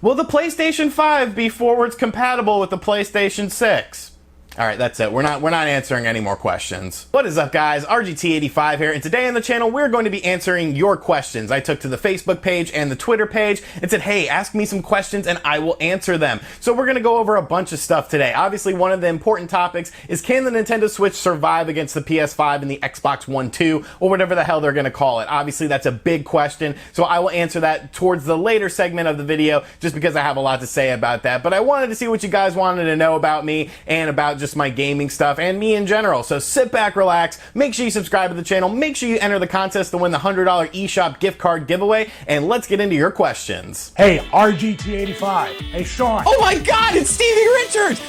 Will the PlayStation 5 be forwards compatible with the PlayStation 6? Alright, that's it. We're not answering any more questions. What is up, guys? RGT85 here, and today on the channel we're going to be answering your questions. I took to the Facebook page and the Twitter page and said, hey, ask me some questions and I will answer them. So we're going to go over a bunch of stuff today. Obviously, one of the important topics is, can the Nintendo Switch survive against the PS5 and the Xbox One 2, or whatever the hell they're going to call it? Obviously, that's a big question, so I will answer that towards the later segment of the video, just because I have a lot to say about that. But I wanted to see what you guys wanted to know about me and about just my gaming stuff and me in general. So sit back, relax, make sure you subscribe to the channel, make sure you enter the contest to win the $100 eShop gift card giveaway, and let's get into your questions. Hey, RGT85. Hey, Sean. Oh my God, it's Stevie Richards!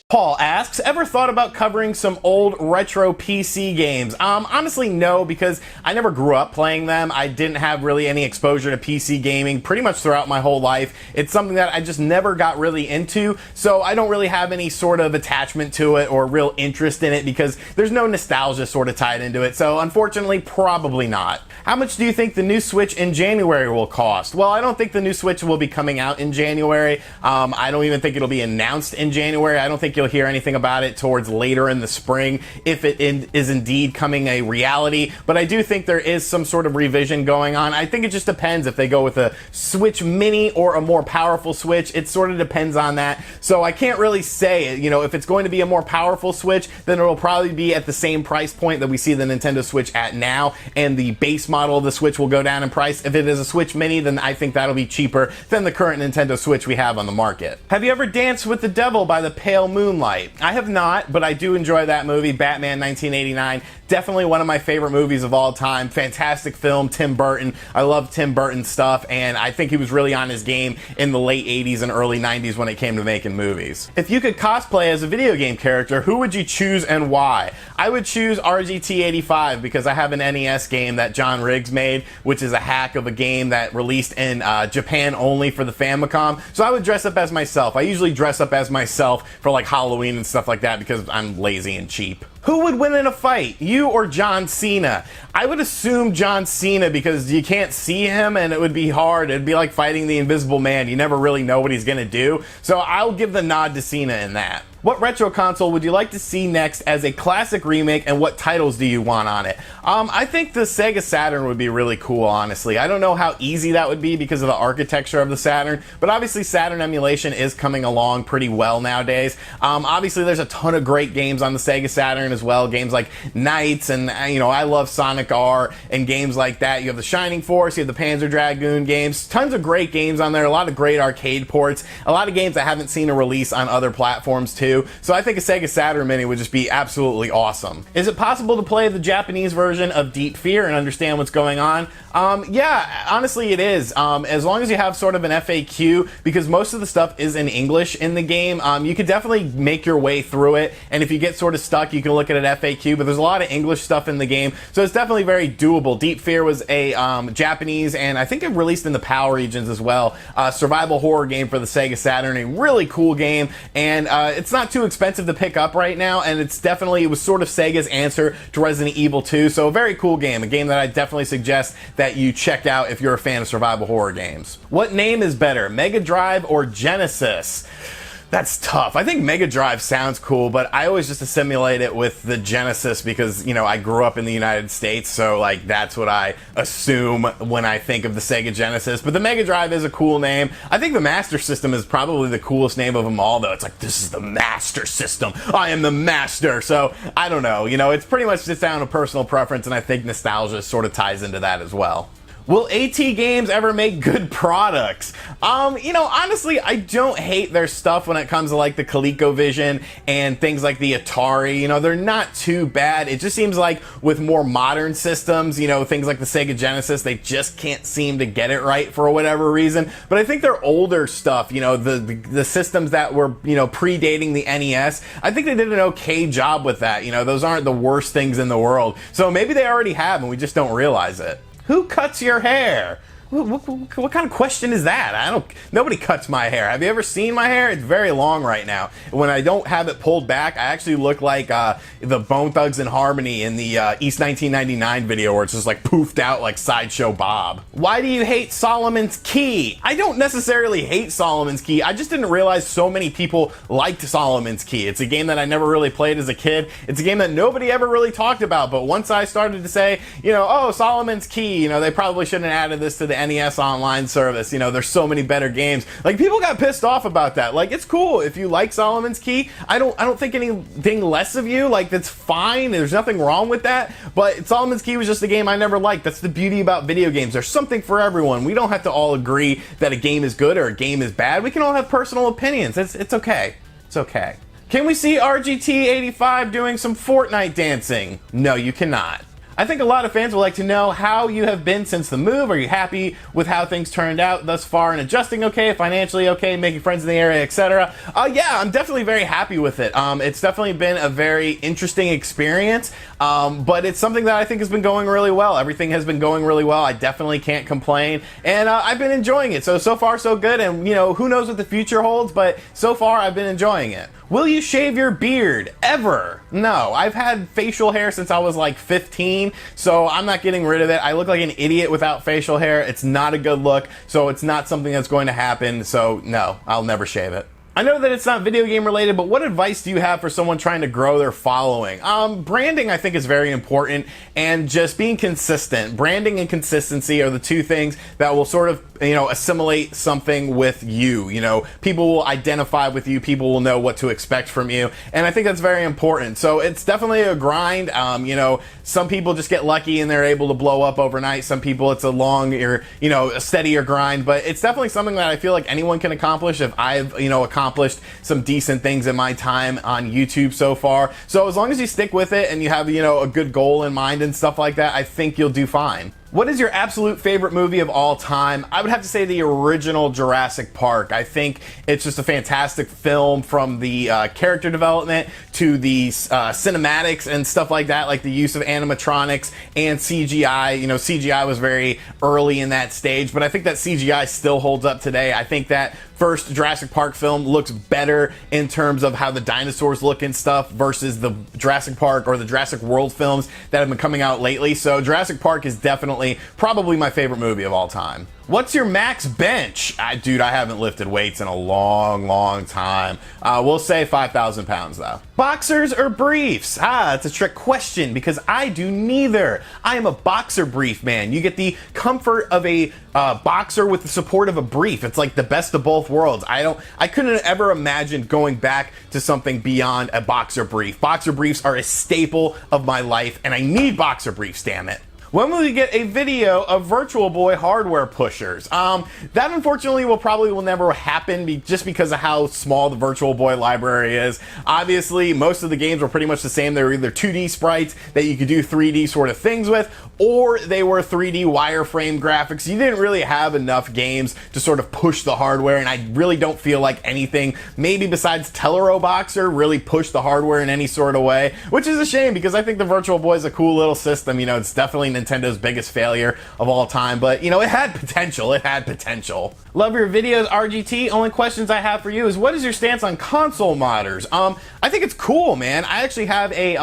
Paul asks, ever thought about covering some old retro PC games? Honestly, no, because I never grew up playing them. I didn't have really any exposure to PC gaming pretty much throughout my whole life. It's something that I just never got really into, so I don't really have any sort of attachment to it or real interest in it because there's no nostalgia sort of tied into it. So unfortunately, probably not. How much do you think the new Switch in January will cost? Well, I don't think the new Switch will be coming out in January. I don't even think it'll be announced in January. I don't think you'll hear anything about it towards later in the spring if it is indeed coming a reality, but I do think there is some sort of revision going on. I think it just depends if they go with a Switch Mini or a more powerful Switch. It sort of depends on that, so I can't really say, you know, if it's going to be a more powerful Switch, then it will probably be at the same price point that we see the Nintendo Switch at now, and the base model of the Switch will go down in price. If it is a Switch Mini, then I think that'll be cheaper than the current Nintendo Switch we have on the market. Have you ever danced with the devil by the pale moonlight? I have not, but I do enjoy that movie, Batman 1989. Definitely one of my favorite movies of all time. Fantastic film, Tim Burton. I love Tim Burton stuff, and I think he was really on his game in the late 80s and early 90s when it came to making movies. If you could cosplay as a video game character, who would you choose and why? I would choose RGT85 because I have an NES game that John Riggs made, which is a hack of a game that released in Japan only for the Famicom. So I would dress up as myself. I usually dress up as myself for like Halloween and stuff like that because I'm lazy and cheap. Who would win in a fight, you or John Cena? I would assume John Cena because you can't see him and it would be hard. It'd be like fighting the Invisible Man. You never really know what he's gonna do. So I'll give the nod to Cena in that. What retro console would you like to see next as a classic remake, and what titles do you want on it? I think the Sega Saturn would be really cool, honestly. I don't know how easy that would be because of the architecture of the Saturn, but obviously Saturn emulation is coming along pretty well nowadays. Obviously there's a ton of great games on the Sega Saturn as well, games like Knights, and you know, I love Sonic R and games like that. You have the Shining Force, you have the Panzer Dragoon games, tons of great games on there, a lot of great arcade ports, a lot of games I haven't seen a release on other platforms too. So I think a Sega Saturn Mini would just be absolutely awesome. Is it possible to play the Japanese version of Deep Fear and understand what's going on? Yeah, honestly it is. As long as you have sort of an FAQ, because most of the stuff is in English in the game, you could definitely make your way through it, and if you get sort of stuck, you can look at an FAQ, but there's a lot of English stuff in the game, so it's definitely very doable. Deep Fear was a Japanese, and I think it released in the PAL regions as well, survival horror game for the Sega Saturn, a really cool game, and it's not too expensive to pick up right now, and it was sort of Sega's answer to Resident Evil 2, so a very cool game, a game that I definitely suggest that you check out if you're a fan of survival horror games. What name is better, Mega Drive or Genesis? That's tough. I think Mega Drive sounds cool, but I always just assimilate it with the Genesis because, you know, I grew up in the United States, so like that's what I assume when I think of the Sega Genesis. But the Mega Drive is a cool name. I think the Master System is probably the coolest name of them all, though. It's like, this is the Master System. I am the master. So I don't know. You know, it's pretty much just down to personal preference, and I think nostalgia sort of ties into that as well. Will AT Games ever make good products? You know, honestly, I don't hate their stuff when it comes to like the ColecoVision and things like the Atari. You know, they're not too bad. It just seems like with more modern systems, you know, things like the Sega Genesis, they just can't seem to get it right for whatever reason. But I think their older stuff, you know, the systems that were, you know, predating the NES, I think they did an okay job with that. You know, those aren't the worst things in the world. So maybe they already have and we just don't realize it. Who cuts your hair? What kind of question is that? Nobody cuts my hair. Have you ever seen my hair? It's very long right now. When I don't have it pulled back, I actually look like the Bone Thugs and Harmony in the East 1999 video where it's just like poofed out like Sideshow Bob. Why do you hate Solomon's Key? I don't necessarily hate Solomon's Key. I just didn't realize so many people liked Solomon's Key. It's a game that I never really played as a kid. It's a game that nobody ever really talked about, but once I started to say, you know, oh, Solomon's Key, you know, they probably shouldn't have added this to the NES Online service. You know, there's so many better games. Like, people got pissed off about that. Like, it's cool if you like Solomon's Key. I don't think anything less of you. Like, that's fine. There's nothing wrong with that. But Solomon's Key was just a game I never liked. That's the beauty about video games. There's something for everyone. We don't have to all agree that a game is good or a game is bad. We can all have personal opinions. It's okay. It's okay. Can we see RGT85 doing some Fortnite dancing? No, you cannot. I think a lot of fans would like to know how you have been since the move. Are you happy with how things turned out thus far and adjusting okay, financially okay, making friends in the area, etc.? Yeah, I'm definitely very happy with it. It's definitely been a very interesting experience, but it's something that I think has been going really well. Everything has been going really well. I definitely can't complain, and I've been enjoying it. So far so good, and you know, who knows what the future holds, but so far I've been enjoying it. Will you shave your beard? Ever? No. I've had facial hair since I was like 15, so I'm not getting rid of it. I look like an idiot without facial hair. It's not a good look, so it's not something that's going to happen, so no, I'll never shave it. I know that it's not video game related, but what advice do you have for someone trying to grow their following? Branding, I think, is very important, and just being consistent. Branding and consistency are the two things that will sort of, you know, assimilate something with you. You know, people will identify with you, people will know what to expect from you, and I think that's very important. So it's definitely a grind. You know, some people just get lucky and they're able to blow up overnight. Some people it's a longer, you know, a steadier grind, but it's definitely something that I feel like anyone can accomplish if I've, you know, accomplished some decent things in my time on YouTube so far. So as long as you stick with it and you have, you know, a good goal in mind and stuff like that, I think you'll do fine. What is your absolute favorite movie of all time? I would have to say the original Jurassic Park. I think it's just a fantastic film, from the character development to the cinematics and stuff like that, like the use of animatronics and CGI. You know, CGI was very early in that stage, but I think that CGI still holds up today. I think that first Jurassic Park film looks better in terms of how the dinosaurs look and stuff versus the Jurassic Park or the Jurassic World films that have been coming out lately. So Jurassic Park is definitely probably my favorite movie of all time. What's your max bench? Dude, I haven't lifted weights in a long time. We'll say 5,000 pounds though. Boxers or briefs? That's a trick question because I do neither. I am a boxer brief man. You get the comfort of a boxer with the support of a brief. It's like the best of both worlds. I couldn't ever imagine going back to something beyond a boxer brief. Boxer briefs are a staple of my life, and I need boxer briefs, damn it. When will we get a video of Virtual Boy hardware pushers? That unfortunately will never happen just because of how small the Virtual Boy library is. Obviously, most of the games were pretty much the same. They were either 2D sprites that you could do 3D sort of things with, or they were 3D wireframe graphics. You didn't really have enough games to sort of push the hardware, and I really don't feel like anything, maybe besides Tellero Boxer, really pushed the hardware in any sort of way, which is a shame because I think the Virtual Boy is a cool little system. You know, it's definitely Nintendo's biggest failure of all time, but you know, it had potential. Love your videos, RGT. Only questions I have for you is, what is your stance on console modders? I think it's cool, man. I actually have a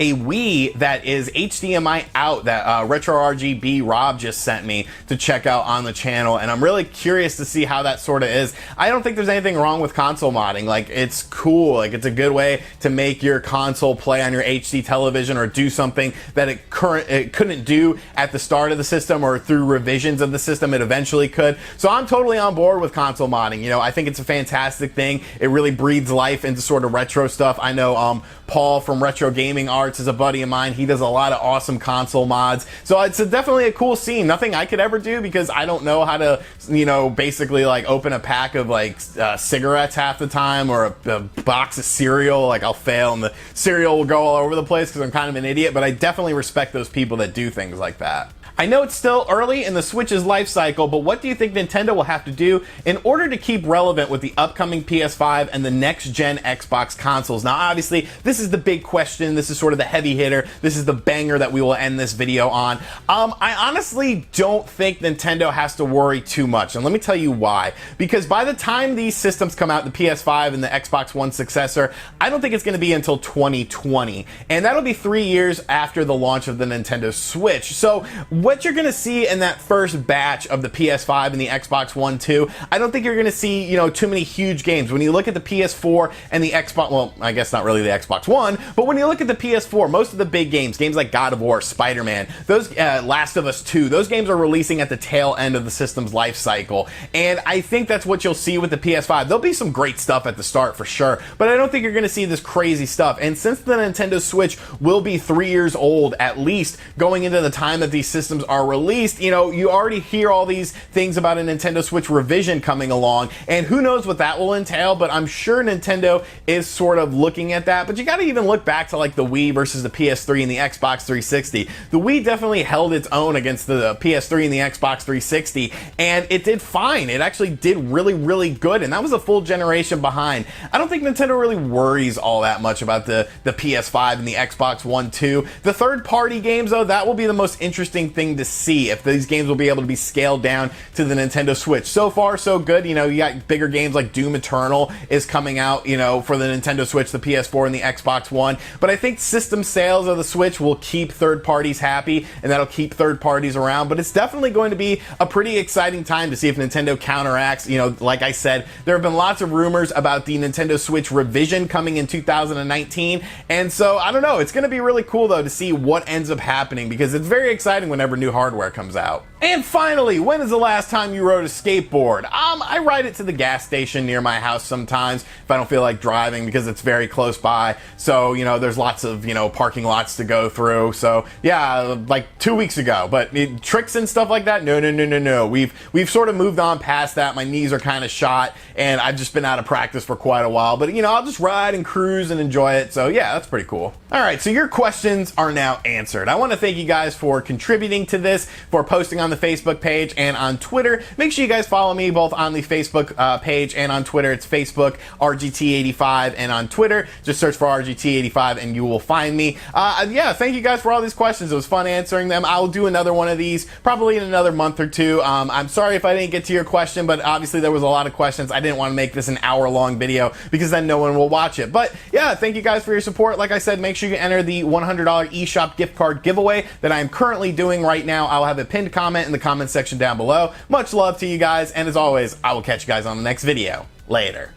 Wii that is HDMI out that Retro RGB Rob just sent me to check out on the channel, and I'm really curious to see how that sort of is. I don't think there's anything wrong with console modding. Like, it's cool. Like, it's a good way to make your console play on your HD television or do something that it couldn't do at the start of the system, or through revisions of the system it eventually could. So I'm totally on board with console modding. You know, I think it's a fantastic thing. It really breathes life into sort of retro stuff. I know Paul from Retro Gaming Arts is a buddy of mine. He does a lot of awesome console mods. So it's definitely a cool scene. Nothing I could ever do because I don't know how to, you know, basically like open a pack of like cigarettes half the time, or a box of cereal. Like, I'll fail and the cereal will go all over the place because I'm kind of an idiot, but I definitely respect those people that do things like that. I know it's still early in the Switch's life cycle, but what do you think Nintendo will have to do in order to keep relevant with the upcoming PS5 and the next-gen Xbox consoles? Now, obviously, this is the big question. This is sort of the heavy hitter. This is the banger that we will end this video on. I honestly don't think Nintendo has to worry too much, and let me tell you why. Because by the time these systems come out, the PS5 and the Xbox One successor, I don't think it's going to be until 2020, and that'll be 3 years after the launch of the Nintendo Switch. So what you're going to see in that first batch of the PS5 and the Xbox One 2, I don't think you're going to see, you know, too many huge games. When you look at the PS4 and the Xbox, well, I guess not really the Xbox One, but when you look at the PS4, most of the big games like God of War, Spider-Man, those Last of Us 2, those games are releasing at the tail end of the system's life cycle. And I think that's what you'll see with the PS5. There'll be some great stuff at the start for sure, but I don't think you're going to see this crazy stuff. And since the Nintendo Switch will be 3 years old at least going into the time that these systems are released, you know, you already hear all these things about a Nintendo Switch revision coming along, and who knows what that will entail, but I'm sure Nintendo is sort of looking at that. But you got to even look back to like the Wii versus the PS3 and the Xbox 360. The Wii definitely held its own against the PS3 and the Xbox 360, and it did fine. It actually did really, really good, and that was a full generation behind. I don't think Nintendo really worries all that much about the PS5 and the Xbox One 2. The third-party games, though, that will be the most interesting thing to see, if these games will be able to be scaled down to the Nintendo Switch. So far, so good. You know, you got bigger games like Doom Eternal is coming out, you know, for the Nintendo Switch, the PS4, and the Xbox One. But I think system sales of the Switch will keep third parties happy, and that'll keep third parties around. But it's definitely going to be a pretty exciting time to see if Nintendo counteracts. You know, like I said, there have been lots of rumors about the Nintendo Switch revision coming in 2019. And so, I don't know. It's going to be really cool, though, to see what ends up happening, because it's very exciting whenever new hardware comes out. And finally, when is the last time you rode a skateboard? I ride it to the gas station near my house sometimes if I don't feel like driving, because it's very close by. So, you know, there's lots of, you know, parking lots to go through. So, yeah, like 2 weeks ago. But tricks and stuff like that, no. We've sort of moved on past that. My knees are kind of shot, and I've just been out of practice for quite a while. But, you know, I'll just ride and cruise and enjoy it. So, yeah, that's pretty cool. All right, so your questions are now answered. I want to thank you guys for contributing to this, for posting on the Facebook page and on Twitter. Make sure you guys follow me both on the Facebook page and on Twitter. It's Facebook RGT85, and on Twitter just search for RGT85 and you will find me. Yeah, thank you guys for all these questions. It was fun answering them. I'll do another one of these probably in another month or two. I'm sorry if I didn't get to your question, but obviously there was a lot of questions. I didn't want to make this an hour-long video because then no one will watch it. But yeah, thank you guys for your support. Like I said, make sure you enter the $100 eShop gift card giveaway that I'm currently doing right now. I'll have a pinned comment in the comment section down below. Much love to you guys, and as always, I will catch you guys on the next video. Later.